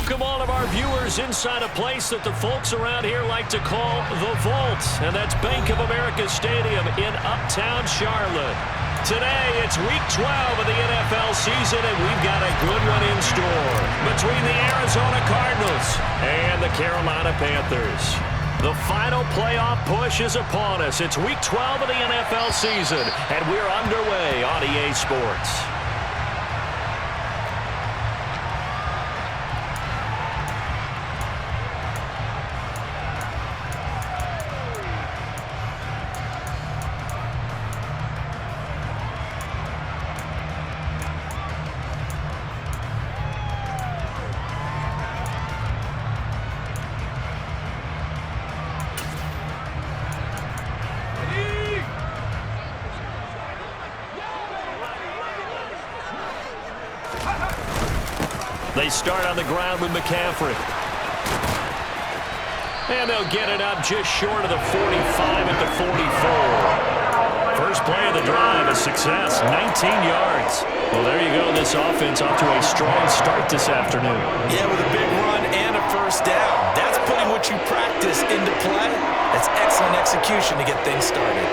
Welcome all of our viewers inside a place that the folks around here like to call the Vault, and that's Bank of America Stadium in Uptown Charlotte. Today, it's Week 12 of the NFL season, and we've got a good one in store between the Arizona Cardinals and the Carolina Panthers. The final playoff push is upon us. It's Week 12 of the NFL season, and we're underway on EA Sports. They start on the ground with McCaffrey. And they'll get it up just short of the 45 at the 44. First play of the drive, a success, 19 yards. Well, there you go. This offense off to a strong start this afternoon. Yeah, with a big run and a first down. That's putting what you practice into play. That's excellent execution to get things started.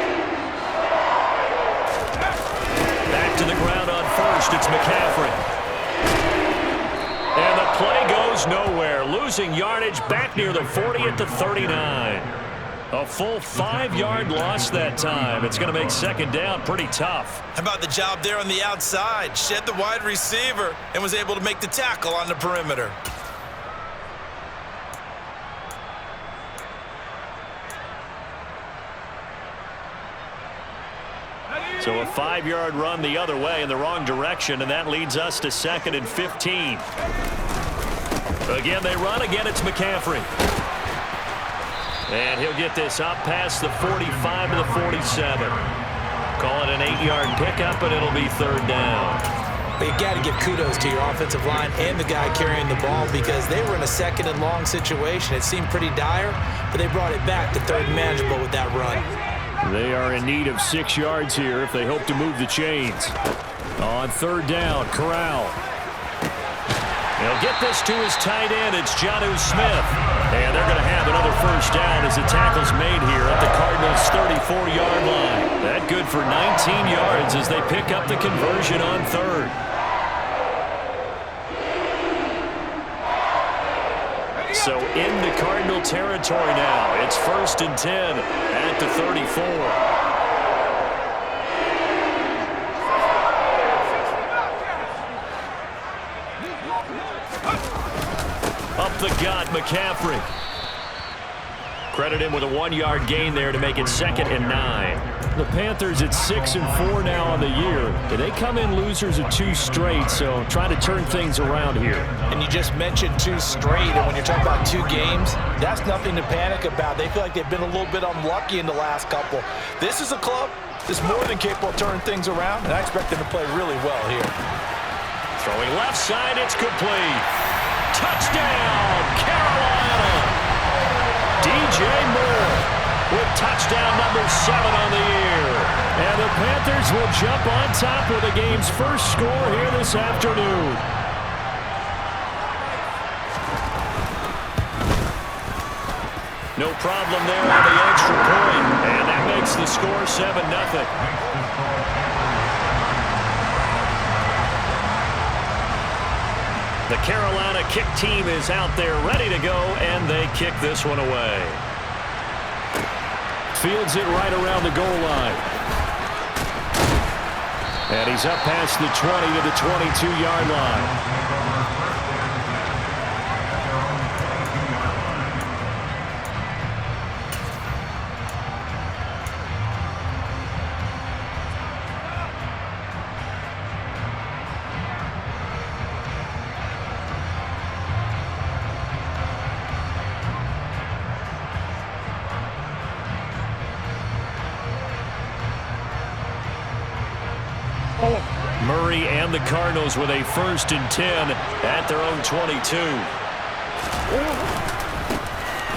Back to the ground on first. It's McCaffrey. And the play goes nowhere, losing yardage back near the 40 at the 39. A full 5-yard loss that time. It's going to make second down pretty tough. How about the job there on the outside? Shed the wide receiver and was able to make the tackle on the perimeter. So a 5-yard run the other way in the wrong direction, and that leads us to 2nd and 15. Again, they run. Again, it's McCaffrey. And he'll get this up past the 45 to the 47. Call it an 8-yard pickup, and it'll be third down. But you got to give kudos to your offensive line and the guy carrying the ball because they were in a 2nd and long situation. It seemed pretty dire, but they brought it back to third and manageable with that run. They are in need of 6 yards here if they hope to move the chains. On third down, Corral. He'll get this to his tight end. It's Jonnu Smith. And they're going to have another first down as the tackle's made here at the Cardinals' 34-yard line. That good for 19 yards as they pick up the conversion on third. So into Cardinal territory now. It's 1st and 10 at the 34. Up the gut, McCaffrey. Credit him with a 1-yard gain there to make it 2nd and 9. The Panthers at 6 and 4 now on the year. They come in losers of 2 straight, so trying to turn things around here. And you just mentioned 2 straight, and when you're talking about 2 games, that's nothing to panic about. They feel like they've been a little bit unlucky in the last couple. This is a club that's more than capable of turning things around, and I expect them to play really well here. Throwing left side, it's complete. Touchdown, Carolina! DJ Moore with touchdown number 7 on the year. And the Panthers will jump on top with the game's first score here this afternoon. No problem there on the extra point. And that makes the score 7-0. The Carolina kick team is out there ready to go, and they kick this one away. Fields it right around the goal line. And he's up past the 20 to the 22-yard line. Murray and the Cardinals with a 1st and 10 at their own 22.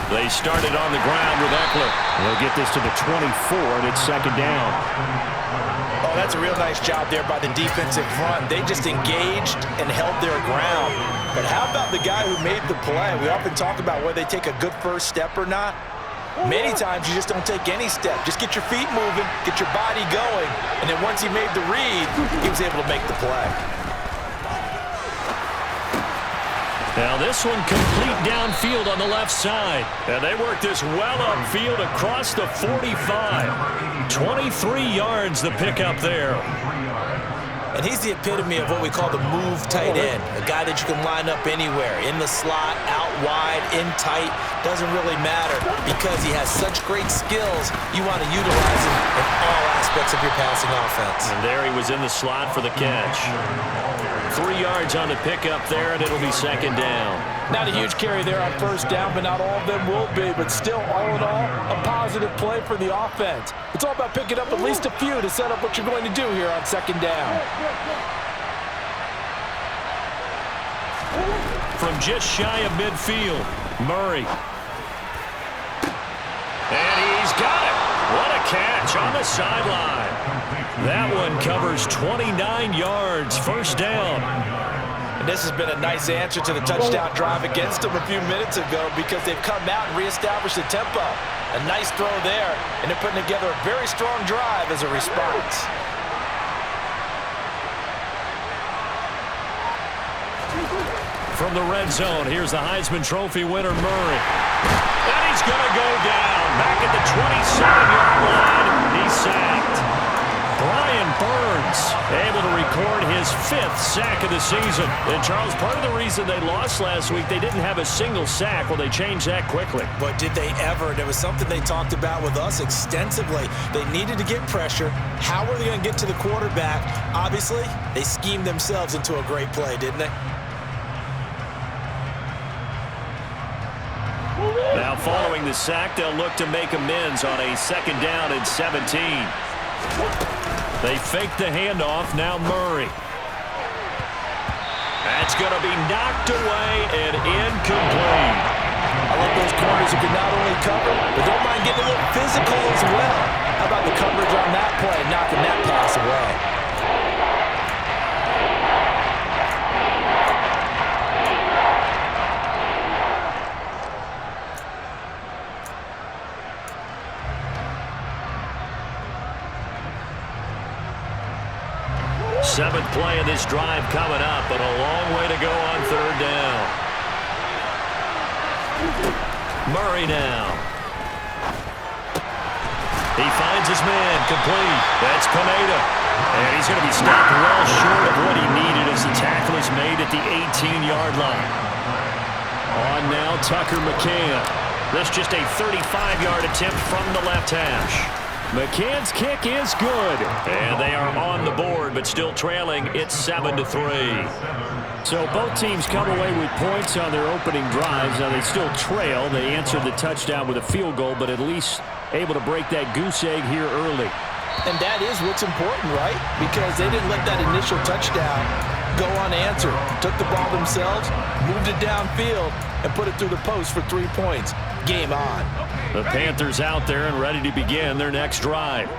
They started on the ground with Eckler. They'll get this to the 24, and it's 2nd down. Oh, that's a real nice job there by the defensive front. They just engaged and held their ground. But how about the guy who made the play? We often talk about whether they take a good first step or not. Many times you just don't take any step. Just get your feet moving, get your body going, and then once he made the read, he was able to make the play. Now this one complete downfield on the left side. And they work this well upfield across the 45. 23 yards the pickup there. And he's the epitome of what we call the move tight end, a guy that you can line up anywhere, in the slot, out wide, in tight, doesn't really matter because he has such great skills. You want to utilize him in all aspects of your passing offense. And there he was in the slot for the catch. 3 yards on the pickup there, and it'll be second down. Not a huge carry there on first down, but not all of them will be. But still, all in all, a positive play for the offense. It's all about picking up at least a few to set up what you're going to do here on second down. From just shy of midfield, Murray. And he's got it. What a catch on the sideline. That one covers 29 yards, first down. And this has been a nice answer to the touchdown drive against them a few minutes ago because they've come out and reestablished the tempo. A nice throw there, and they're putting together a very strong drive as a response. From the red zone, here's the Heisman Trophy winner, Murray. And he's going to go down. Back at the 27-yard line, he's sacked. Brian Burns able to record his 5th sack of the season. And, Charles, part of the reason they lost last week, they didn't have a single sack. Well, they changed that quickly. But did they ever? There was something they talked about with us extensively. They needed to get pressure. How were they going to get to the quarterback? Obviously, they schemed themselves into a great play, didn't they? Now, following the sack, they'll look to make amends on a second down and 17. They fake the handoff. Now Murray. That's going to be knocked away and incomplete. I love those corners who can not only cover, but don't mind getting a little physical as well. How about the coverage on that play, knocking that pass away? Seventh play of this drive coming up, but a long way to go on third down. Murray now. He finds his man, complete. That's Pineda. And he's going to be stopped well short of what he needed as the tackle is made at the 18-yard line. On now, Tucker McCann. This just a 35-yard attempt from the left hash. McCann's kick is good. And they are on the board, but still trailing. It's 7-3. So both teams come away with points on their opening drives. Now they still trail. They answered the touchdown with a field goal, but at least able to break that goose egg here early. And that is what's important, right? Because they didn't let that initial touchdown go unanswered. Took the ball themselves, moved it downfield, and put it through the post for 3 points. Game on. The Panthers out there and ready to begin their next drive.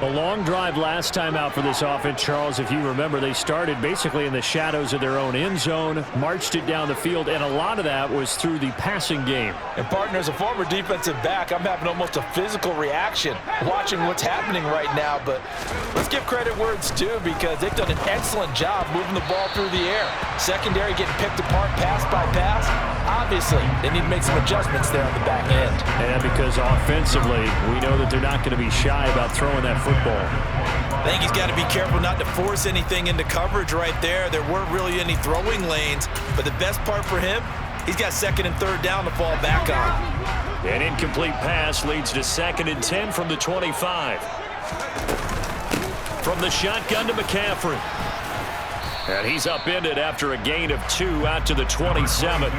A long drive last time out for this offense, Charles. If you remember, they started basically in the shadows of their own end zone, marched it down the field, and a lot of that was through the passing game. And, partner, as a former defensive back, I'm having almost a physical reaction watching what's happening right now. But let's give credit where it's due because they've done an excellent job moving the ball through the air. Secondary getting picked apart pass by pass. Obviously, they need to make some adjustments there on the back end. And because offensively, we know that they're not going to be shy about throwing that football. I think he's got to be careful not to force anything into coverage right there. There weren't really any throwing lanes, but the best part for him, he's got second and third down to fall back on. An incomplete pass leads to 2nd and 10 from the 25. From the shotgun to McCaffrey. And he's upended after a gain of 2 out to the 27.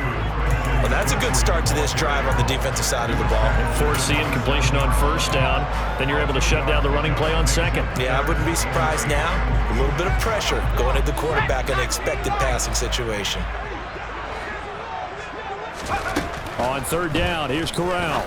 Well, that's a good start to this drive on the defensive side of the ball. Force the incompletion on first down. Then you're able to shut down the running play on second. Yeah, I wouldn't be surprised now. A little bit of pressure going at the quarterback in an expected passing situation. On third down, here's Corral.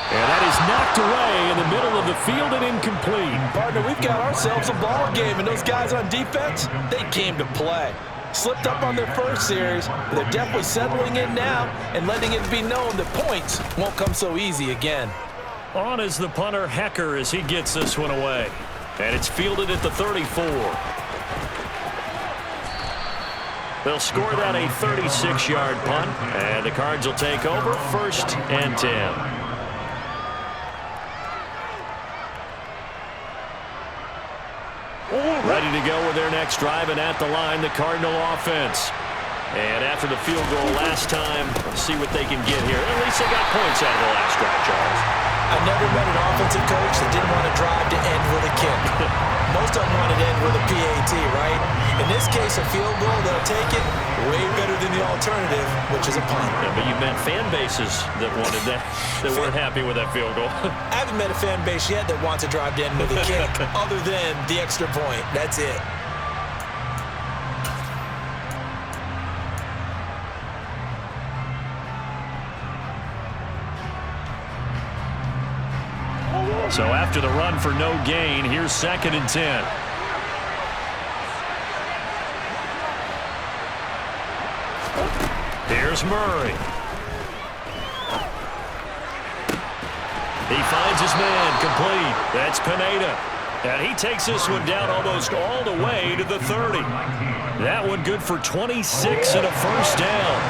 And that is knocked away in the middle of the field and incomplete. Partner, we've got ourselves a ball game, and those guys on defense, they came to play. Slipped up on their first series, but they're definitely settling in now and letting it be known that points won't come so easy again. On is the punter, Hecker, as he gets this one away. And it's fielded at the 34. They'll score that a 36-yard punt, and the Cards will take over 1st and 10. Ready to go with their next drive, and at the line, the Cardinal offense. And after the field goal last time, see what they can get here. At least they got points out of the last drive, Charles. I never met an offensive coach that didn't want to drive to end with a kick. Most of them wanted to end with a PAT, right? In this case, a field goal, they'll take it way better than the alternative, which is a punt. Yeah, but you met fan bases that wanted that, that weren't happy with that field goal. I haven't met a fan base yet that wants to drive to end with a kick, other than the extra point. That's it. So after the run for no gain, here's 2nd and 10. Here's Murray. He finds his man, complete. That's Pineda. And he takes this one down almost all the way to the 30. That one good for 26 and a first down.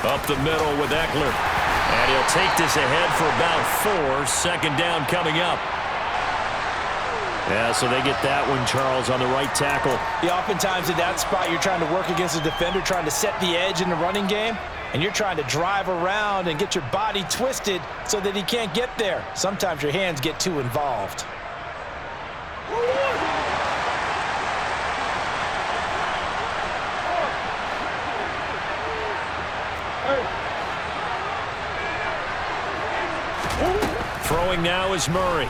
Up the middle with Eckler. And he'll take this ahead for about 4. 2nd down coming up. Yeah, so they get that one, Charles, on the right tackle. Yeah, oftentimes in that spot, you're trying to work against a defender, trying to set the edge in the running game, and you're trying to drive around and get your body twisted so that he can't get there. Sometimes your hands get too involved. Throwing now is Murray.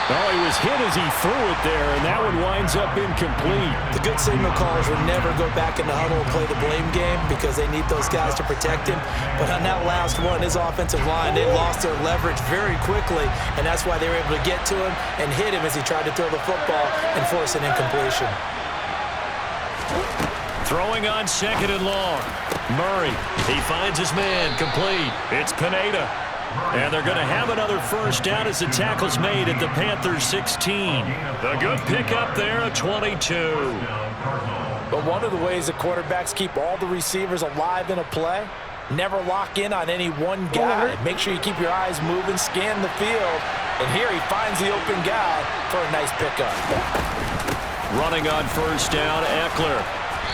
Oh, he was hit as he threw it there, and that one winds up incomplete. The good signal callers would never go back in the huddle and play the blame game because they need those guys to protect him. But on that last one, his offensive line, they lost their leverage very quickly, and that's why they were able to get to him and hit him as he tried to throw the football and force an incompletion. Throwing on 2nd and long. Murray, he finds his man, complete. It's Pineda. And they're going to have another first down as the tackle's made at the Panthers 16. The good pickup there at 22. But one of the ways the quarterbacks keep all the receivers alive in a play, never lock in on any one guy. Make sure you keep your eyes moving, scan the field. And here he finds the open guy for a nice pickup. Running on first down, Eckler.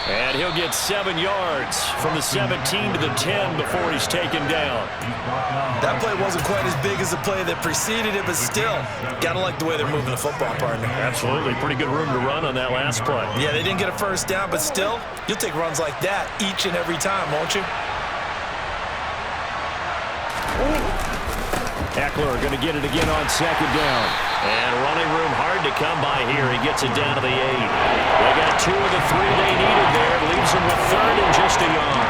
And he'll get 7 yards from the 17 to the 10 before he's taken down. That play wasn't quite as big as the play that preceded it, but still, gotta like the way they're moving the football, partner. Absolutely. Pretty good room to run on that last play. Yeah, they didn't get a first down, but still, you'll take runs like that each and every time, won't you? Eckler going to get it again on 2nd down. And running room hard to come by here. He gets it down to the 8. They got 2 of the 3 they needed there. Leaves them with 3rd and just a yard.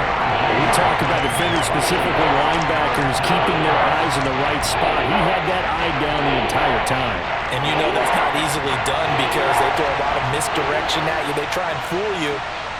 We talk about defenders, specifically linebackers, keeping their eyes in the right spot. He had that eye down the entire time. And you know that's not easily done because they throw a lot of misdirection at you. They try and fool you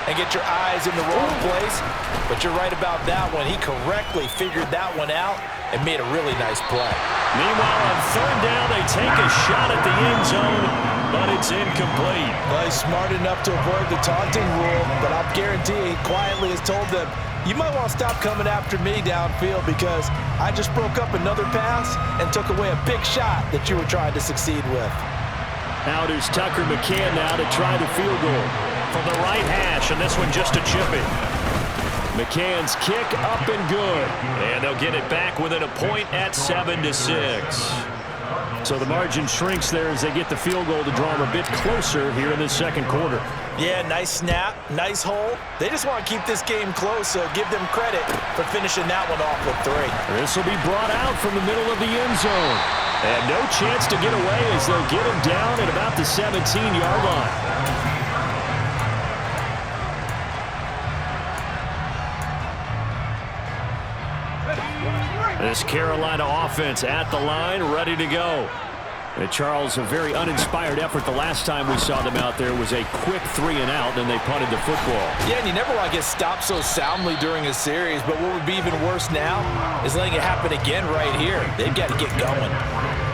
and get your eyes in the wrong place. But you're right about that one. He correctly figured that one out and made a really nice play. Meanwhile, on 3rd down, they take a shot at the end zone, but it's incomplete. Well, he's smart enough to avoid the taunting rule, but I'll guarantee he quietly has told them, you might want to stop coming after me downfield because I just broke up another pass and took away a big shot that you were trying to succeed with. Out is Tucker McCann now to try the field goal from the right hash, and this one just a chippy. McCann's kick up and good. And they'll get it back within a point at 7-6. So the margin shrinks there as they get the field goal to draw them a bit closer here in the 2nd quarter. Yeah, nice snap, nice hold. They just want to keep this game close, so give them credit for finishing that one off with 3. This will be brought out from the middle of the end zone. And no chance to get away as they'll get him down at about the 17-yard line. This Carolina offense at the line, ready to go. And Charles, a very uninspired effort the last time we saw them out there was a quick 3-and-out, and they punted the football. Yeah, and you never want to get stopped so soundly during a series, but what would be even worse now is letting it happen again right here. They've got to get going.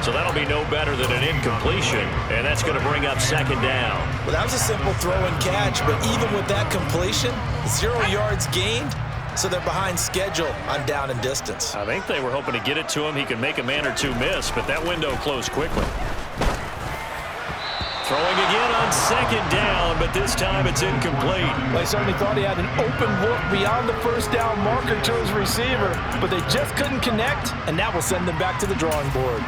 So that'll be no better than an incompletion, and that's going to bring up 2nd down. Well, that was a simple throw and catch, but even with that completion, 0 yards gained, so they're behind schedule on down and distance. I think they were hoping to get it to him. He could make a man or two miss, but that window closed quickly. Throwing again on 2nd down, but this time it's incomplete. Well, I certainly thought he had an open look beyond the 1st down marker to his receiver, but they just couldn't connect, and that will send them back to the drawing board.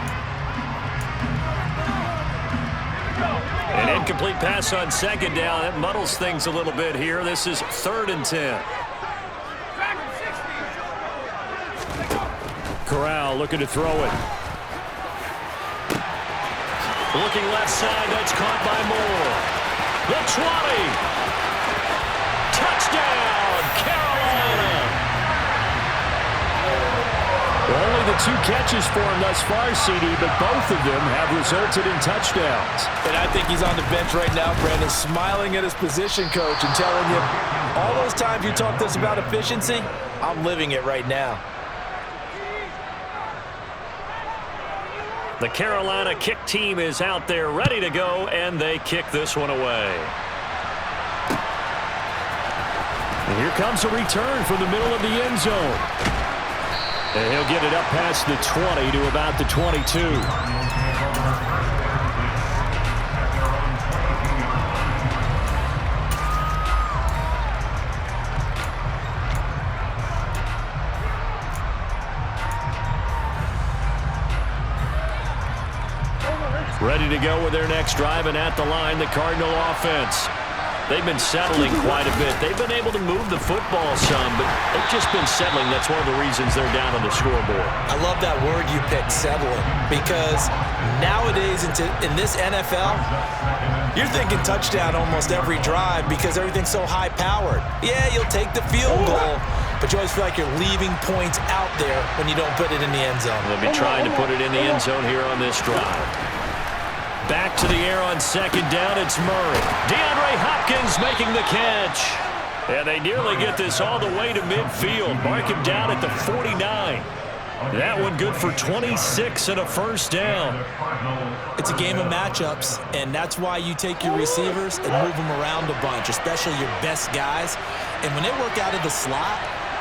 An incomplete pass on 2nd down. That muddles things a little bit here. This is 3rd and 10. Corral looking to throw it. Looking left side. That's caught by Moore. The 20. Touchdown, Carolina. Only the 2 catches for him thus far, CD, but both of them have resulted in touchdowns. And I think he's on the bench right now, Brandon, smiling at his position coach and telling him, all those times you talked to us about efficiency, I'm living it right now. The Carolina kick team is out there ready to go, and they kick this one away. And here comes a return from the middle of the end zone. And he'll get it up past the 20 to about the 22. Ready to go with their next drive, and at the line, the Cardinal offense. They've been settling quite a bit. They've been able to move the football some, but they've just been settling. That's one of the reasons they're down on the scoreboard. I love that word you picked, settling, because nowadays in this NFL, you're thinking touchdown almost every drive because everything's so high-powered. Yeah, you'll take the field goal, but you always feel like you're leaving points out there when you don't put it in the end zone. They'll be trying to put it in the end zone here on this drive. Back to the air on 2nd down, it's Murray. DeAndre Hopkins making the catch. And they nearly get this all the way to midfield. Mark him down at the 49. That one good for 26 and a 1st down. It's a game of matchups, and that's why you take your receivers and move them around a bunch, especially your best guys. And when they work out of the slot,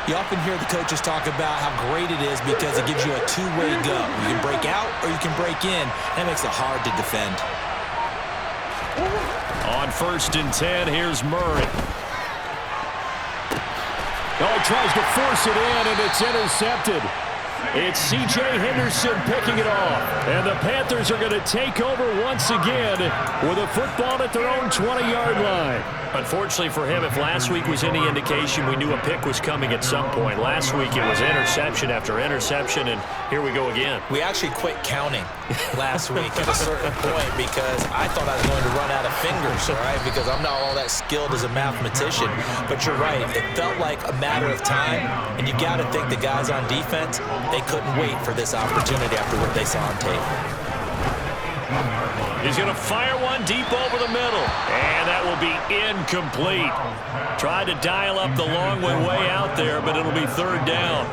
you often hear the coaches talk about how great it is because it gives you a two-way go. You can break out or you can break in. That makes it hard to defend. On 1st and 10, here's Murray. Oh, he tries to force it in, and it's intercepted. It's C.J. Henderson picking it off. And the Panthers are going to take over once again with a football at their own 20-yard line. Unfortunately for him, if last week was any indication, we knew a pick was coming at some point. Last week it was interception after interception, and here we go again. We actually quit counting last week at a certain point because I thought I was going to run out of fingers, all right, because I'm not all that skilled as a mathematician. But you're right. It felt like a matter of time, and you got to think the guys on defense, they couldn't wait for this opportunity after what they saw on tape. He's going to fire one deep over the middle, and that will be incomplete. Tried to dial up the long way out there, but it'll be 3rd down.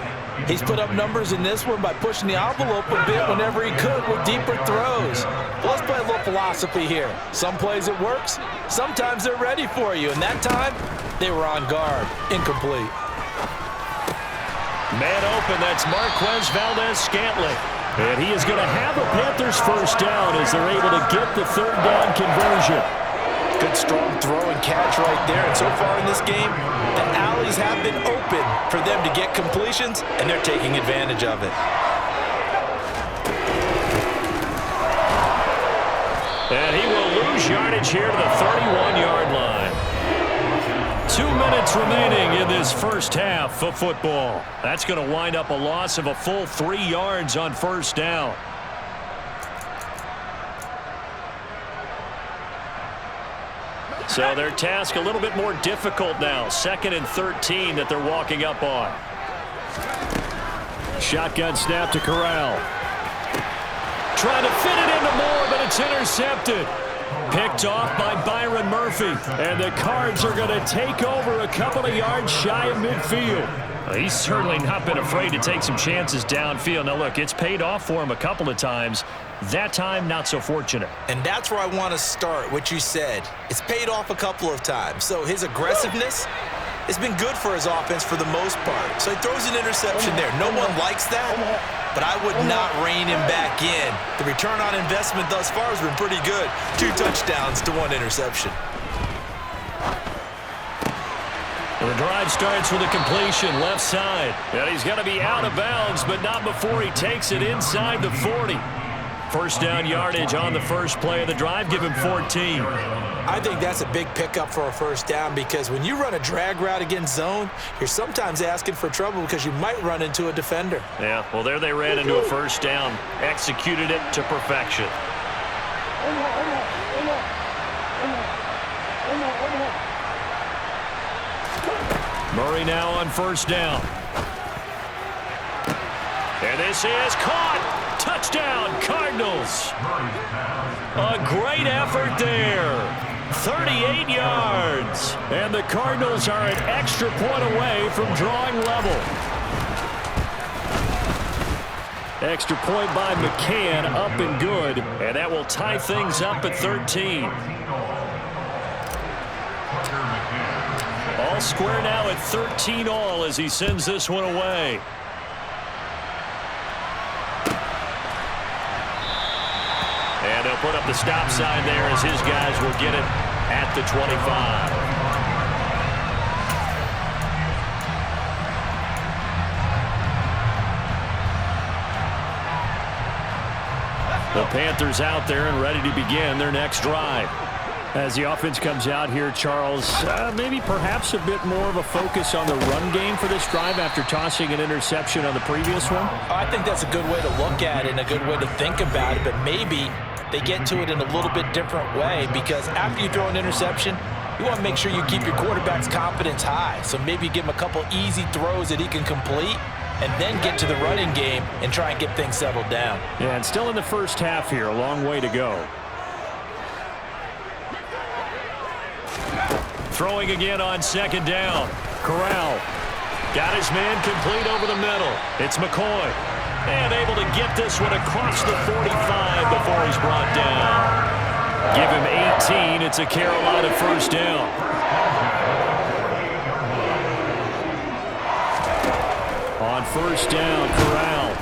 He's put up numbers in this one by pushing the envelope a bit whenever he could with deeper throws. But let's play a little philosophy here. Some plays it works, sometimes they're ready for you, and that time they were on guard. Incomplete. Man open, that's Marquez Valdez-Scantling. And he is going to have a Panthers 1st down as they're able to get the 3rd down conversion. Good strong throw and catch right there. And so far in this game, the alleys have been open for them to get completions, and they're taking advantage of it. And he will lose yardage here to the 31-yard line. 2 minutes remaining in this first half of football. That's going to wind up a loss of a full 3 yards on 1st down. So their task a little bit more difficult now. 2nd and 13 that they're walking up on. Shotgun snap to Corral. Trying to fit it into Moore, but it's intercepted. Picked off by Byron Murphy. And the Cards are going to take over a couple of yards shy of midfield. Well, he's certainly not been afraid to take some chances downfield. Now, look, it's paid off for him a couple of times. That time, not so fortunate. And that's where I want to start, what you said. It's paid off a couple of times. So his aggressiveness has been good for his offense for the most part. So he throws an interception there. No one likes that, but I would not rein him back in. The return on investment thus far has been pretty good. 2 touchdowns to 1 interception. Well, the drive starts with a completion left side. And he's going to be out of bounds, but not before he takes it inside the 40. First down yardage on the first play of the drive. Give him 14. I think that's a big pickup for a first down because when you run a drag route against zone, you're sometimes asking for trouble because you might run into a defender. Yeah, well, there they ran into a first down. Executed it to perfection. Murray now on first down. And this is caught. Touchdown, Cardinals. A great effort there. 38 yards. And the Cardinals are an extra point away from drawing level. Extra point by McCann, up and good. And that will tie things up at 13. All square now at 13 all as he sends this one away. And he'll put up the stop sign there as his guys will get it at the 25. The Panthers out there and ready to begin their next drive. As the offense comes out here, Charles, maybe perhaps a bit more of a focus on the run game for this drive after tossing an interception on the previous one? I think that's a good way to look at it and a good way to think about it, but maybe they get to it in a little bit different way because after you throw an interception, you want to make sure you keep your quarterback's confidence high. So maybe give him a couple easy throws that he can complete and then get to the running game and try and get things settled down. Yeah, and still in the first half here, a long way to go. Throwing again on second down. Corral got his man complete over the middle. It's McCoy. And able to get this one across the 45 before he's brought down. Give him 18. It's a Carolina first down. On first down, Corral.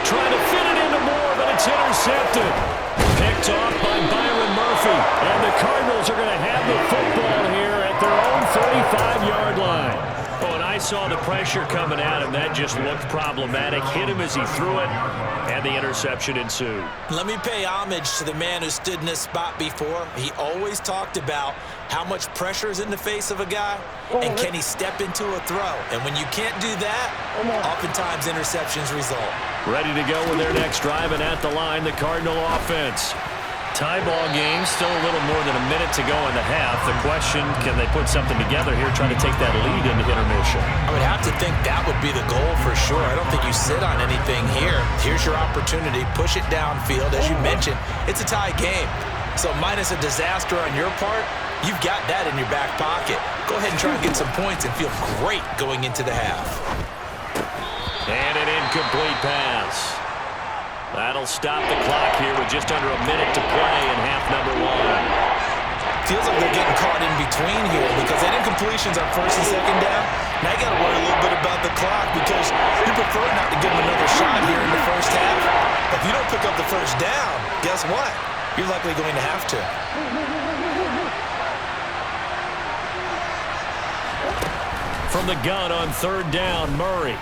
Trying to fit it into Moore, but it's intercepted. Picked off by Byron Murphy. And the Cardinals are going to have the football here at their own 35-yard line. Oh, and I saw the pressure coming at him. That just looked problematic. Hit him as he threw it, and the interception ensued. Let me pay homage to the man who stood in this spot before. He always talked about how much pressure is in the face of a guy, and can he step into a throw. And when you can't do that, oftentimes interceptions result. Ready to go with their next drive, and at the line, the Cardinal offense. Tie ball game, still a little more than a minute to go in the half. The question, can they put something together here, trying to take that lead into intermission? I would have to think that would be the goal for sure. I don't think you sit on anything here. Here's your opportunity. Push it downfield. As you mentioned, it's a tie game. So minus a disaster on your part, you've got that in your back pocket. Go ahead and try and get some points and feel great going into the half. And an incomplete pass. That'll stop the clock here with just under a minute to play in half number 1. Feels like they're getting caught in between here because that incompletion's on first and second down. Now you got to worry a little bit about the clock because you prefer not to give them another shot here in the first half. If you don't pick up the first down, guess what? You're likely going to have to. From the gun on third down, Murray.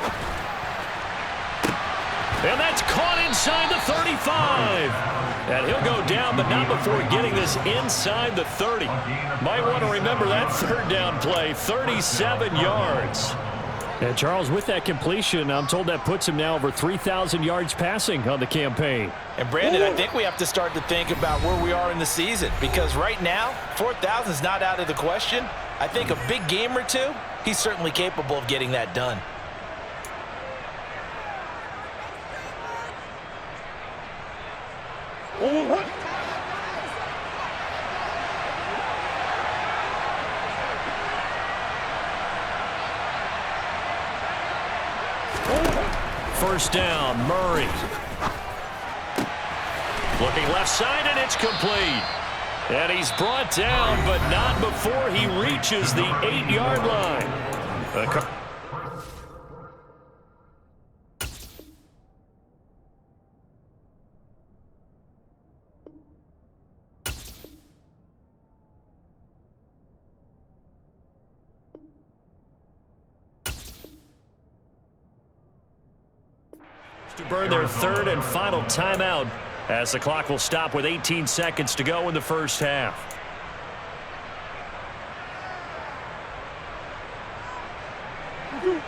And that's caught inside the 35. And he'll go down, but not before getting this inside the 30. Might want to remember that third down play, 37 yards. And Charles, with that completion, I'm told that puts him now over 3,000 yards passing on the campaign. And Brandon, I think we have to start to think about where we are in the season because right now, 4,000 is not out of the question. I think a big game or two, he's certainly capable of getting that done. First down, Murray. Looking left side, and it's complete. And he's brought down, but not before he reaches the 8-yard line. To burn their third and final timeout, as the clock will stop with 18 seconds to go in the first half.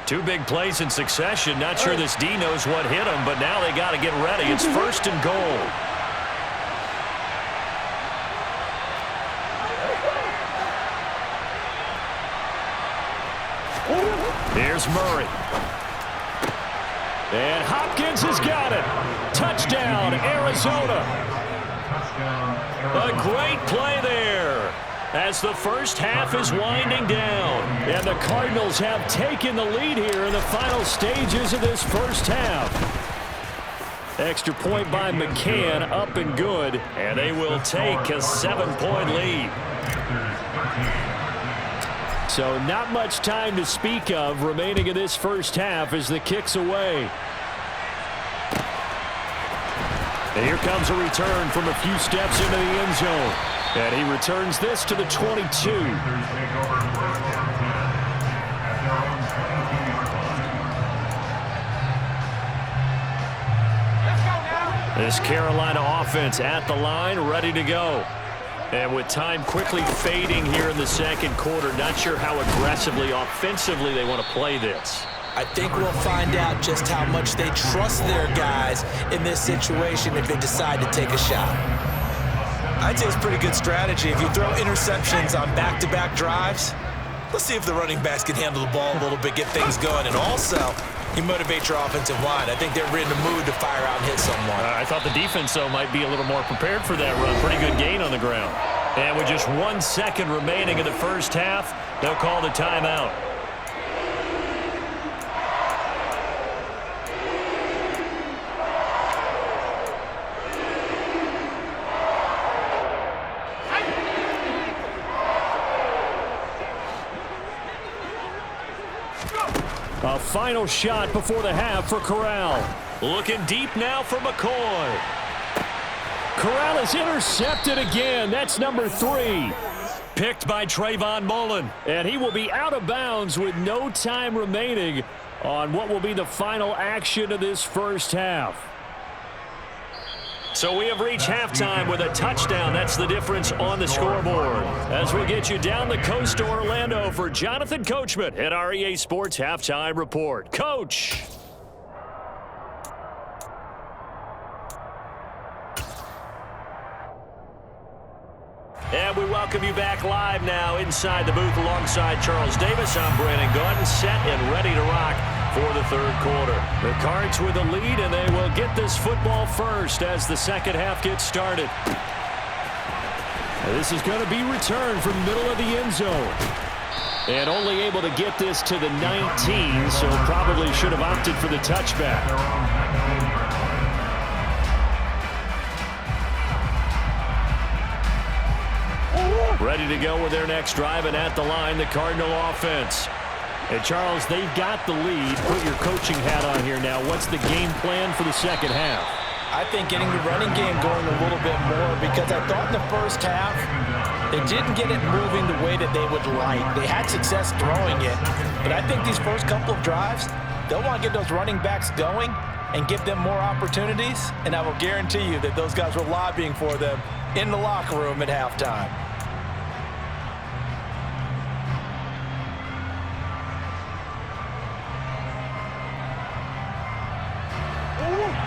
Two big plays in succession. Not sure this D knows what hit him, but now they got to get ready. It's first and goal. Here's Murray. And Hopkins has got it. Touchdown, Arizona. A great play there as the first half is winding down. And the Cardinals have taken the lead here in the final stages of this first half. Extra point by McCann, up and good. And they will take a 7-point lead. So not much time to speak of remaining in this first half as the kick's away. And here comes a return from a few steps into the end zone. And he returns this to the 22. This Carolina offense at the line, ready to go. And with time quickly fading here in the second quarter, not sure how aggressively, offensively they want to play this. I think we'll find out just how much they trust their guys in this situation if they decide to take a shot. I'd say it's pretty good strategy. If you throw interceptions on back-to-back drives, let's see if the running backs can handle the ball a little bit, get things going, and also you motivate your offensive line. I think they're in the mood to fire out and hit someone. I thought the defense, though, might be a little more prepared for that run. Pretty good gain on the ground. And with just 1 second remaining in the first half, they'll call the timeout. A final shot before the half for Corral. Looking deep now for McCoy. Corral is intercepted again. That's number 3. Picked by Trayvon Mullen. And he will be out of bounds with no time remaining on what will be the final action of this first half. So we have reached halftime with a touchdown. That's the difference on the scoreboard. As we get you down the coast to Orlando for Jonathan Coachman at our EA Sports Halftime Report. Coach. And we welcome you back live now inside the booth alongside Charles Davis. I'm Brandon Gaudin, set and ready to rock for the third quarter. The Cards with the lead, and they will get this football first as the second half gets started. This is going to be returned from the middle of the end zone. And only able to get this to the 19, so probably should have opted for the touchback. Ready to go with their next drive, and at the line, the Cardinal offense. And Charles, they've got the lead. Put your coaching hat on here now. What's the game plan for the second half? I think getting the running game going a little bit more, because I thought in the first half they didn't get it moving the way that they would like. They had success throwing it, but I think these first couple of drives, they'll want to get those running backs going and give them more opportunities, and I will guarantee you that those guys were lobbying for them in the locker room at halftime.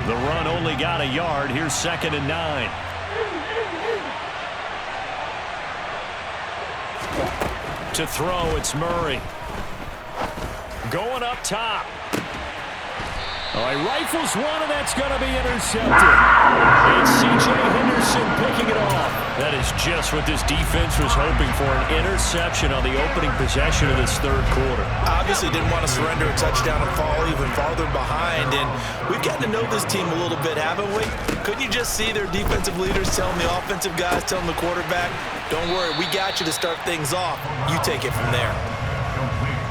The run only got a yard. Here's 2nd and 9. To throw, it's Murray. Going up top. Oh, he rifles one, and that's going to be intercepted. It's C.J. Henderson picking it off. That is just what this defense was hoping for, an interception on the opening possession of this third quarter. Obviously didn't want to surrender a touchdown and fall even farther behind, and we've gotten to know this team a little bit, haven't we? Couldn't you just see their defensive leaders telling the offensive guys, telling the quarterback, don't worry, we got you to start things off. You take it from there.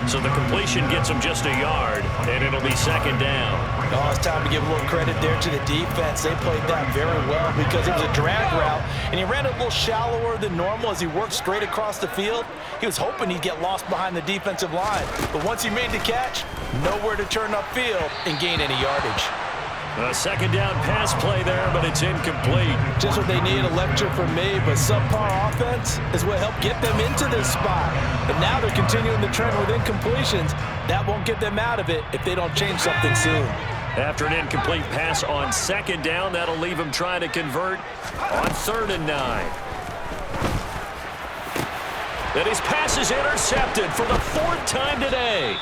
So the completion gets him just a yard, and it'll be second down. Oh, it's time to give a little credit there to the defense. They played that very well because it was a drag route, and he ran a little shallower than normal as he worked straight across the field. He was hoping he'd get lost behind the defensive line, but once he made the catch, nowhere to turn upfield and gain any yardage. A second down pass play there, but it's incomplete. Just what they need, a lecture from me, but subpar offense is what helped get them into this spot. And now they're continuing the trend with incompletions. That won't get them out of it if they don't change something soon. After an incomplete pass on second down, that'll leave him trying to convert on 3rd and 9. And his pass is intercepted for the 4th time today.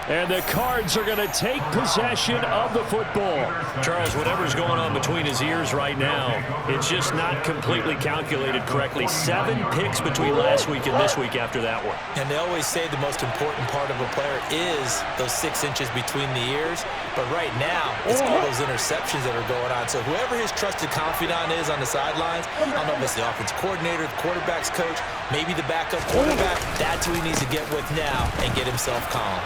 And the Cards are going to take possession of the football. Charles, whatever's going on between his ears right now, it's just not completely calculated correctly. 7 picks between last week and this week after that one. And they always say the most important part of a player is those 6 inches between the ears. But right now, it's all those interceptions that are going on. So whoever his trusted confidant is on the sidelines, I don't know if it's the offense coordinator, the quarterback's coach, maybe the backup quarterback, that's who he needs to get with now and get himself calm.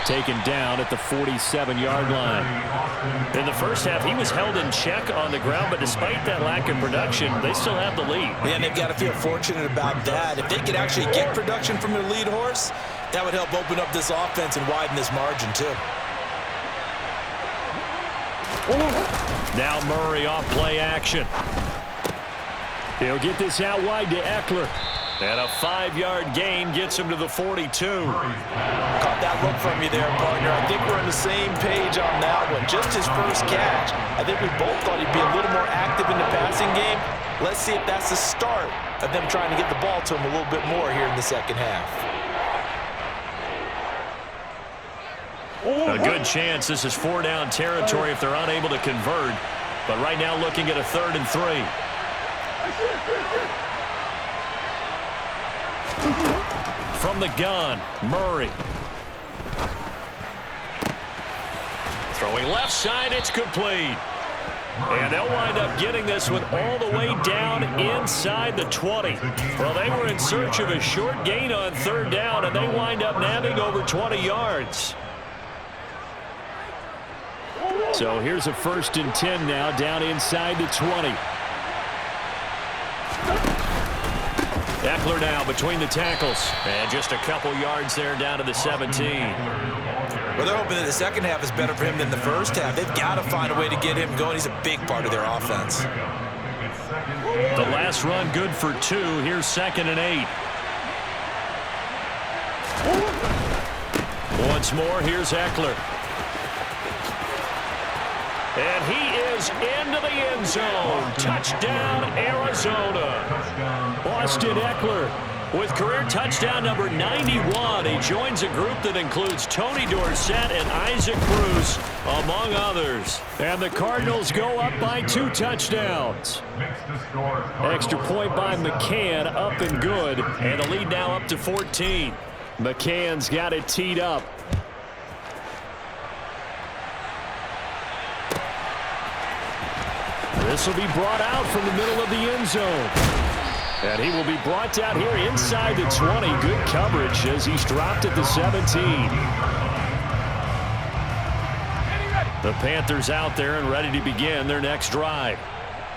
Taken down at the 47-yard line. In the first half, he was held in check on the ground, but despite that lack of production, they still have the lead. Yeah, and they've got to feel fortunate about that. If they could actually get production from their lead horse, that would help open up this offense and widen this margin, too. Now Murray off play action. He'll get this out wide to Eckler. And a 5-yard gain gets him to the 42. Caught that look from you there, partner. I think we're on the same page on that one. Just his first catch. I think we both thought he'd be a little more active in the passing game. Let's see if that's the start of them trying to get the ball to him a little bit more here in the second half. A good chance this is 4-down territory if they're unable to convert. But right now looking at a 3rd and 3. From the gun, Murray. Throwing left side, it's complete. And they'll wind up getting this one all the way down inside the 20. Well, they were in search of a short gain on 3rd down, and they wind up nabbing over 20 yards. So here's a 1st and 10 now down inside the 20. Eckler now between the tackles. And just a couple yards there down to the 17. Well, they're hoping that the second half is better for him than the first half. They've got to find a way to get him going. He's a big part of their offense. The last run good for 2. Here's 2nd and 8. Once more, here's Eckler. And he is into the end zone. Touchdown, Arizona. Austin Eckler with career touchdown number 91. He joins a group that includes Tony Dorsett and Isaac Bruce, among others. And the Cardinals go up by 2 touchdowns. Extra point by McCann, up and good. And the lead now up to 14. McCann's got it teed up. This will be brought out from the middle of the end zone. And he will be brought down here inside the 20. Good coverage as he's dropped at the 17. The Panthers out there and ready to begin their next drive.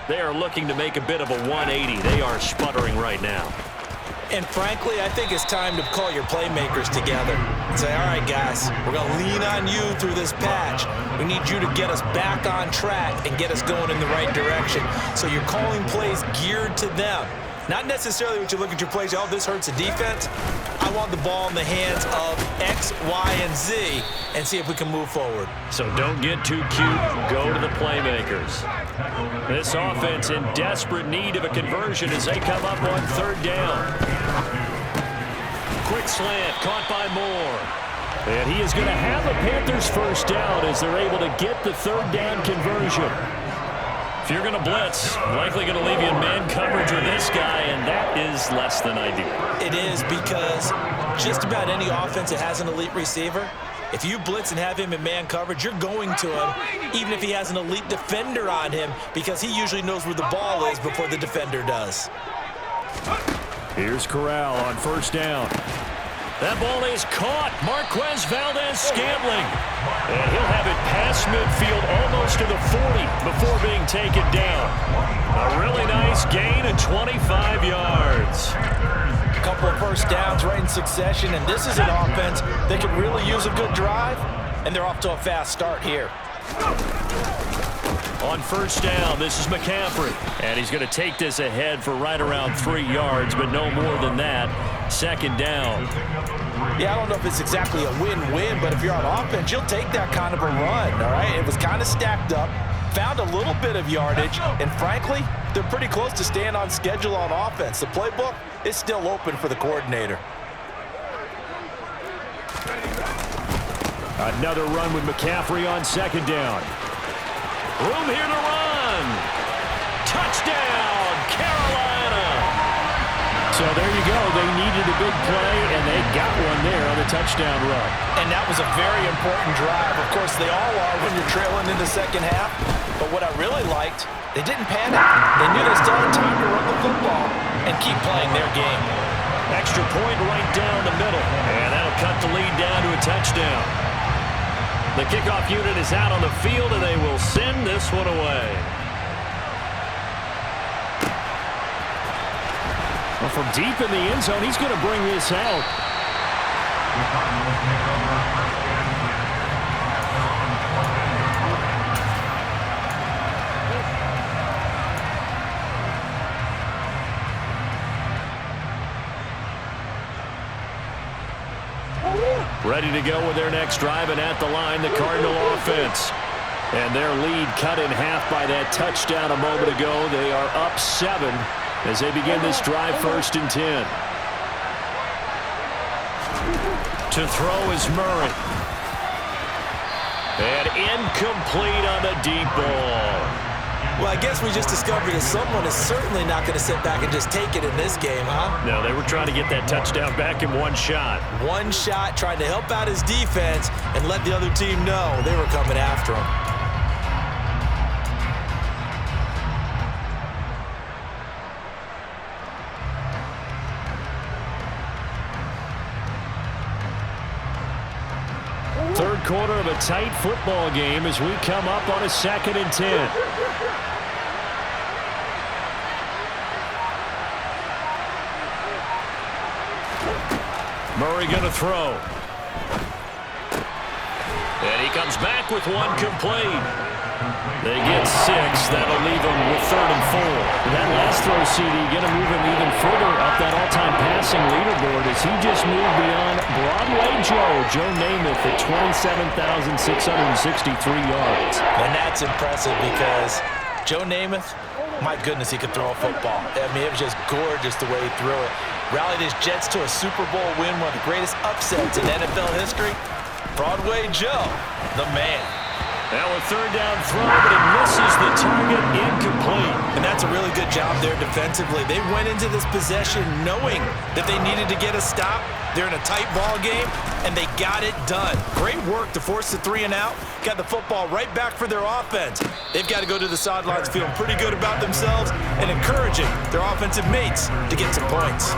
They are looking to make a bit of a 180. They are sputtering right now. And frankly, I think it's time to call your playmakers together and say, all right, guys, we're going to lean on you through this patch. We need you to get us back on track and get us going in the right direction. So you're calling plays geared to them. Not necessarily what you look at your plays, oh, this hurts the defense. I want the ball in the hands of X, Y, and Z and see if we can move forward. So don't get too cute. Go to the playmakers. This offense in desperate need of a conversion as they come up on 3rd down. Quick slant caught by Moore. And he is going to have the Panthers first down as they're able to get the third down conversion. If you're going to blitz, likely going to leave you in man coverage with this guy, and that is less than ideal. It is, because just about any offense that has an elite receiver, if you blitz and have him in man coverage, you're going to him, even if he has an elite defender on him, because he usually knows where the ball is before the defender does. Here's Corral on first down. That ball is caught. Marquez Valdez-Scantling. And he'll have it past midfield almost to the 40 before being taken down. A really nice gain of 25 yards. A couple of first downs right in succession, and this is an offense that could really use a good drive, and they're off to a fast start here. On first down, this is McCaffrey. And he's going to take this ahead for right around 3 yards, but no more than that. Second down. Yeah, I don't know if it's exactly a win-win, but if you're on offense, you'll take that kind of a run, all right? It was kind of stacked up, found a little bit of yardage, and frankly, they're pretty close to staying on schedule on offense. The playbook is still open for the coordinator. Another run with McCaffrey on second down. Room here to run. Touchdown, Carolina. So there you go. They needed a big play, and they got one there on the touchdown run. And that was a very important drive. Of course, they all are when you're trailing in the second half. But what I really liked, they didn't panic. They knew they still had time to run the football and keep playing their game. Extra point right down the middle. And that'll cut the lead down to a touchdown. The kickoff unit is out on the field, and they will send this one away. Well, from deep in the end zone, he's going to bring this out. Ready to go with their next drive, and at the line, the Cardinal offense. And their lead cut in half by that touchdown a moment ago. They are up 7 as they begin this drive, 1st and 10. To throw is Murray. And incomplete on the deep ball. Well, I guess we just discovered that someone is certainly not going to sit back and just take it in this game, huh? No, they were trying to get that touchdown back in one shot. One shot, trying to help out his defense and let the other team know they were coming after him. Third quarter of a tight football game as we come up on a 2nd and 10. Murray going to throw. And he comes back with one complete. They get 6. That'll leave them with 3rd and 4. And that last throw, CD, going to move him even further up that all-time passing leaderboard as he just moved beyond Broadway Joe Namath at 27,663 yards. And that's impressive because Joe Namath, my goodness, he could throw a football. I mean, it was just gorgeous the way he threw it. Rallied his Jets to a Super Bowl win, one of the greatest upsets in NFL history. Broadway Joe, the man. Now a 3rd down throw, but it misses the target, incomplete. And that's a really good job there defensively. They went into this possession knowing that they needed to get a stop. They're in a tight ball game, and they got it done. Great work to force the 3 and out. Got the football right back for their offense. They've got to go to the sidelines feeling pretty good about themselves and encouraging their offensive mates to get some points.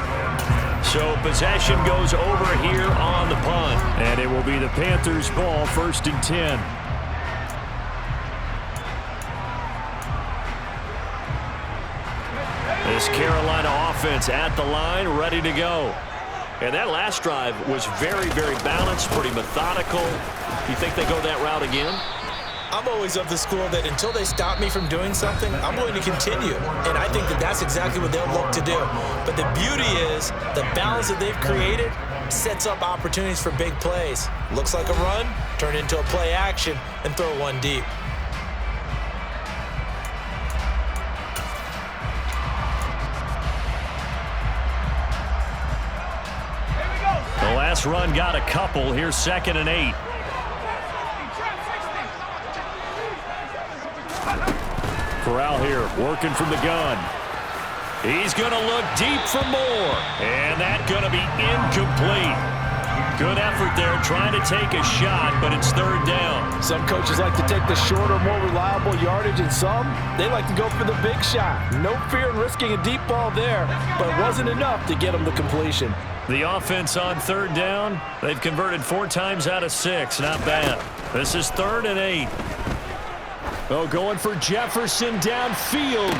So possession goes over here on the punt, and it will be the Panthers' ball, 1st and 10. This Carolina offense at the line, ready to go. And that last drive was very, very balanced, pretty methodical. You think they go that route again? I'm always of the school that until they stop me from doing something, I'm going to continue. And I think that that's exactly what they'll look to do. But the beauty is the balance that they've created sets up opportunities for big plays. Looks like a run, turn into a play action, and throw one deep. last run got a couple. Here's 2nd and 8. Corral here, working from the gun. He's going to look deep for more. And that's going to be incomplete. Good effort there trying to take a shot, but it's 3rd down. Some coaches like to take the shorter, more reliable yardage, and some, they like to go for the big shot. No fear in risking a deep ball there, but it wasn't enough to get them the completion. The offense on 3rd down, they've converted 4 times out of 6. Not bad. This is 3rd and 8. Oh, going for Jefferson downfield.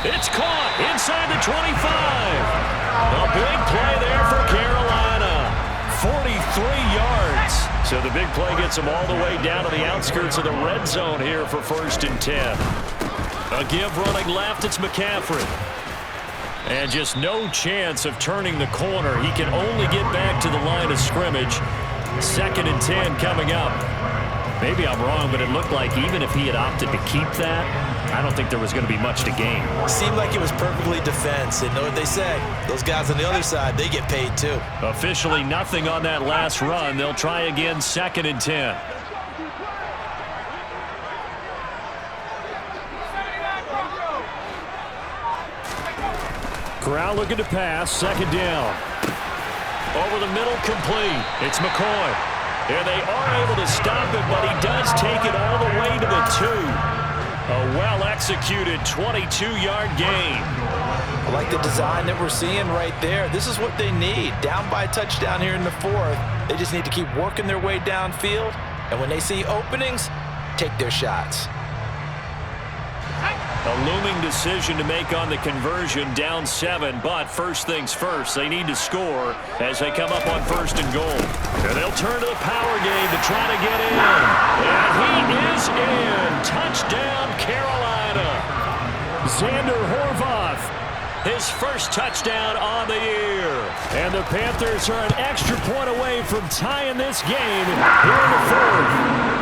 It's caught inside the 25. A big play there for Carolina. 43 yards. So the big play gets them all the way down to the outskirts of the red zone here for 1st and 10. A give running left, it's McCaffrey. And just no chance of turning the corner. He can only get back to the line of scrimmage. 2nd and 10 coming up. Maybe I'm wrong, but it looked like even if he had opted to keep that, I don't think there was going to be much to gain. Seemed like it was perfectly defense. And know what they say? Those guys on the other side, they get paid too. Officially nothing on that last run. They'll try again 2nd and 10. Corral looking to pass. 2nd down. Over the middle, complete. It's McCoy. And they are able to stop it, but he does take it all the way to the 2. A well-executed 22-yard gain. I like the design that we're seeing right there. This is what they need. Down by a touchdown here in the 4th. They just need to keep working their way downfield. And when they see openings, take their shots. A looming decision to make on the conversion, down 7, but first things first, they need to score as they come up on 1st and goal. And they'll turn to the power game to try to get in. And he is in. Touchdown, Carolina. Xander Horvath, his first touchdown on the year. And the Panthers are an extra point away from tying this game here in the 4th.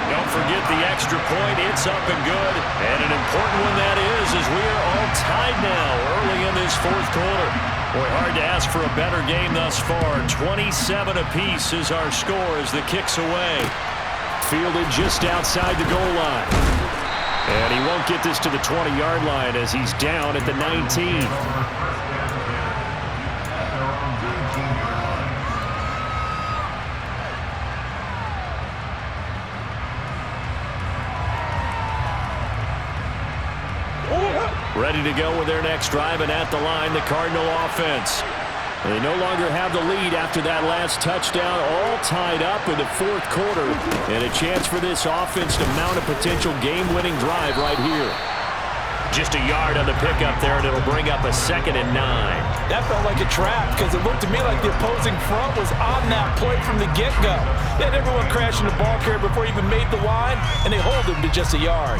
Don't forget the extra point. It's up and good. And an important one that is, as we are all tied now early in this 4th quarter. Boy, hard to ask for a better game thus far. 27 apiece is our score as the kick's away. Fielded just outside the goal line. And he won't get this to the 20-yard line as he's down at the 19. Ready to go with their next drive, and at the line, the Cardinal offense. They no longer have the lead after that last touchdown, all tied up in the 4th quarter, and a chance for this offense to mount a potential game-winning drive right here. Just a yard on the pickup there, and it'll bring up a 2nd and 9. That felt like a trap because it looked to me like the opposing front was on that play from the get-go. They had everyone crashing the ball carrier before he even made the line, and they hold him to just a yard.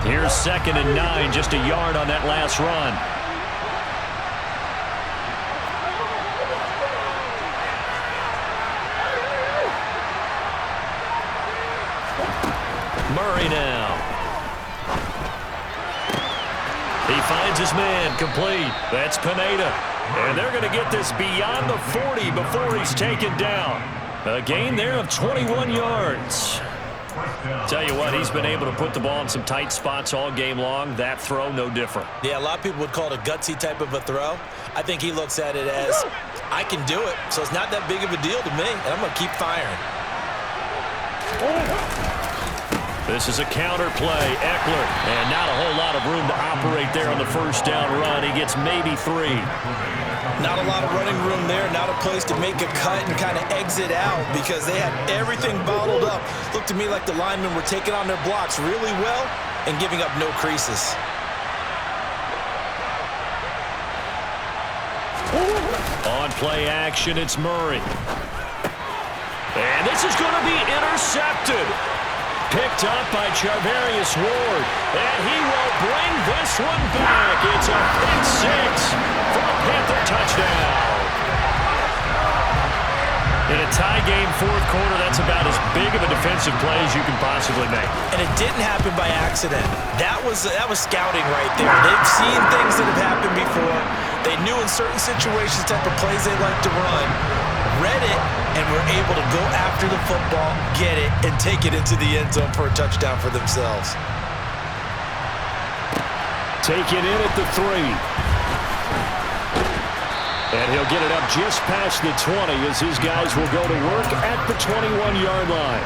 Here's 2nd and 9, just a yard on that last run. Murray now. He finds his man, complete. That's Pineda. And they're going to get this beyond the 40 before he's taken down. A gain there of 21 yards. Tell you what, he's been able to put the ball in some tight spots all game long. That throw, no different. Yeah, a lot of people would call it a gutsy type of a throw. I think he looks at it as, I can do it, so it's not that big of a deal to me, and I'm going to keep firing. This is a counter play. Eckler, and not a whole lot of room to operate there on the 1st down run. He gets maybe 3. Not a lot of running room there, not a place to make a cut and kind of exit out because they had everything bottled up. Looked to me like the linemen were taking on their blocks really well and giving up no creases. On play action, it's Murray. And this is going to be intercepted. Picked up by Charvarius Ward. And he will bring this one back. It's a pick 6 for a Panther touchdown. In a tie game 4th quarter, that's about as big of a defensive play as you can possibly make. And it didn't happen by accident. That was scouting right there. They've seen things that have happened before. They knew in certain situations the type of plays they like to run. read it and were able to go after the football, get it, and take it into the end zone for a touchdown for themselves. Taken in at the 3. And he'll get it up just past the 20 as his guys will go to work at the 21-yard line.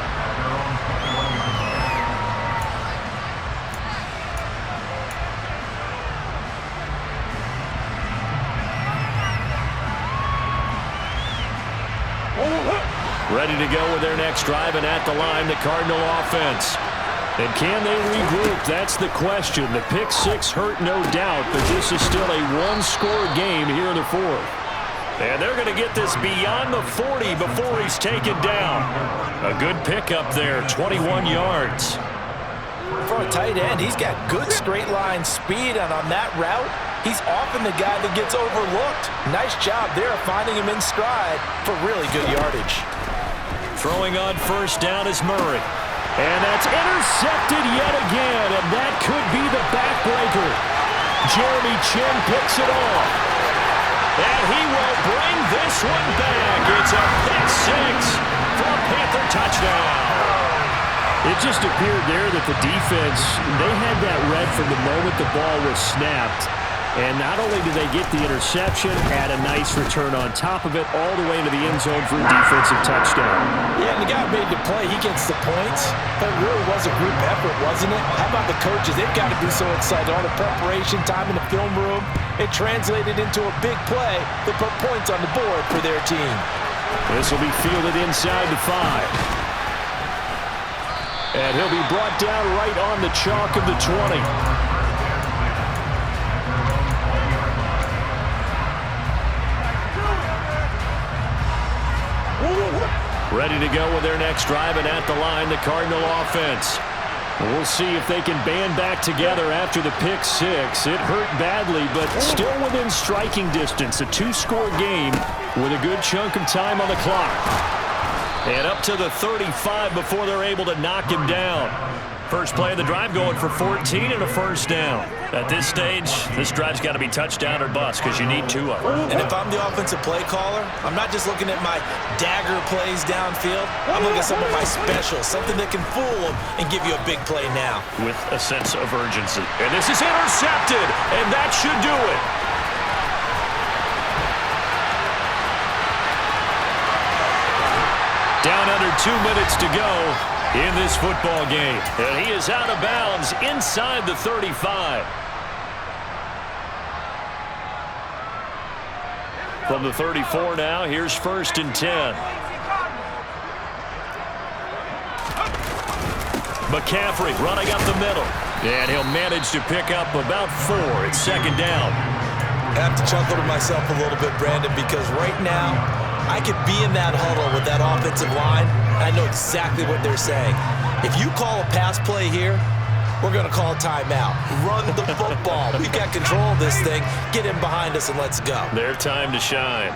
Ready to go with their next drive, and at the line, the Cardinal offense. And can they regroup? That's the question. The pick six hurt, no doubt, but this is still a one-score game here in the fourth. And they're going to get this beyond the 40 before he's taken down. A good pickup there, 21 yards. For a tight end, he's got good straight-line speed, and on that route, he's often the guy that gets overlooked. Nice job there of finding him in stride for really good yardage. Throwing on first down is Murray. And that's intercepted yet again, and that could be the backbreaker. Jeremy Chin picks it off. And he will bring this one back. It's a pick six for a Panther touchdown. It just appeared there that the defense, they had that read from the moment the ball was snapped. And not only did they get the interception, add a nice return on top of it, all the way into the end zone for a defensive touchdown. Yeah, and the guy made the play. He gets the points. But it really was a group effort, wasn't it? How about the coaches? They've got to be so excited. All the preparation time in the film room, it translated into a big play that put points on the board for their team. This will be fielded inside the 5. And he'll be brought down right on the chalk of the 20. Ready to go with their next drive, and at the line, the Cardinal offense. We'll see if they can band back together after the pick six. It hurt badly, but still within striking distance. A two-score game with a good chunk of time on the clock. And up to the 35 before they're able to knock him down. First play of the drive going for 14 and a first down. At this stage, this drive's got to be touchdown or bust because you need two of them. And if I'm the offensive play caller, I'm not just looking at my dagger plays downfield. I'm looking at some of my specials, something that can fool them and give you a big play now. With a sense of urgency. And this is intercepted, and that should do it. Down under 2 minutes to go in this football game. And he is out of bounds inside the 35. From the 34 now, here's 1st and 10. McCaffrey running up the middle. And he'll manage to pick up about 4. It's 2nd down. I have to chuckle to myself a little bit, Brandon, because right now, I could be in that huddle with that offensive line. I know exactly what they're saying. If you call a pass play here, we're going to call a timeout. Run the football. We've got control of this thing. Get in behind us and let's go. Their time to shine.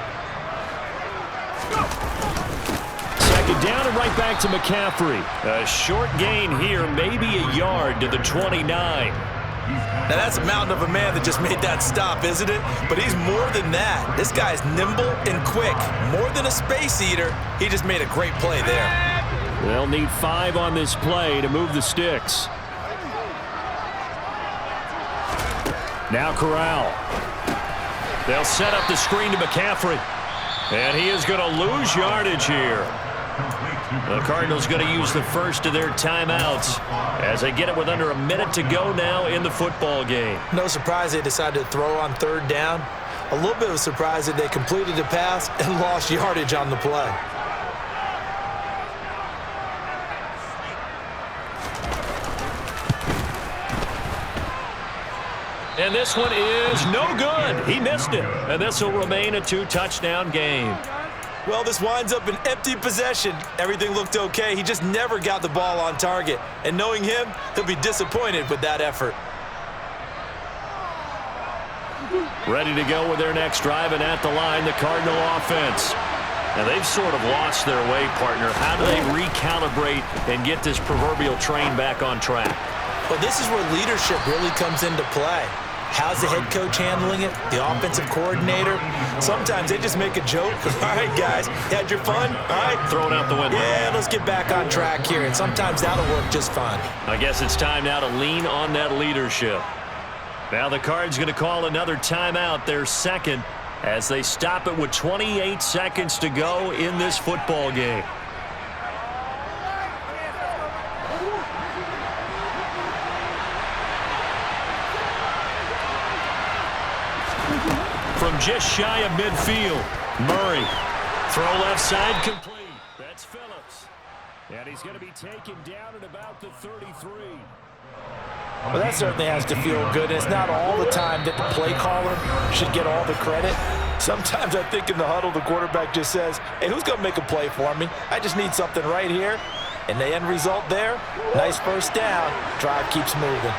2nd down and right back to McCaffrey. A short gain here, maybe a yard to the 29. Now, that's a mountain of a man that just made that stop, isn't it? But he's more than that. This guy's nimble and quick. More than a space eater, he just made a great play there. They'll need 5 on this play to move the sticks. Now Corral. They'll set up the screen to McCaffrey. And he is going to lose yardage here. The Cardinals going to use the first of their timeouts as they get it with under a minute to go now in the football game. No surprise they decided to throw on 3rd down. A little bit of a surprise that they completed the pass and lost yardage on the play. And this one is no good. He missed it. And this will remain a 2-touchdown game. Well, this winds up an empty possession. Everything looked okay. He just never got the ball on target. And knowing him, he'll be disappointed with that effort. Ready to go with their next drive, and at the line, the Cardinal offense. Now, they've sort of lost their way, partner. How do they recalibrate and get this proverbial train back on track? Well, this is where leadership really comes into play. How's the head coach handling it? The offensive coordinator? Sometimes they just make a joke. All right, guys, you had your fun? All right. Throw it out the window. Yeah, let's get back on track here, and sometimes that'll work just fine. I guess it's time now to lean on that leadership. Now the Cards going to call another timeout, their second, as they stop it with 28 seconds to go in this football game. From just shy of midfield, Murray. Throw left side complete. That's Phillips. And he's going to be taken down at about the 33. Well, that certainly has to feel good. It's not all the time that the play caller should get all the credit. Sometimes I think in the huddle, the quarterback just says, hey, who's going to make a play for me? I just need something right here. And the end result there, nice first down. Drive keeps moving.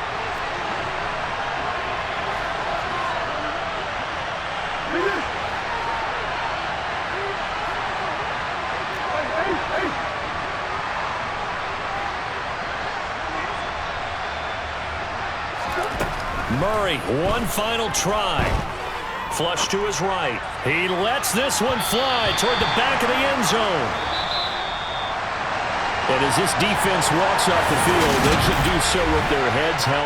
Murray, one final try. Flush to his right. He lets this one fly toward the back of the end zone. And as this defense walks off the field, they should do so with their heads held.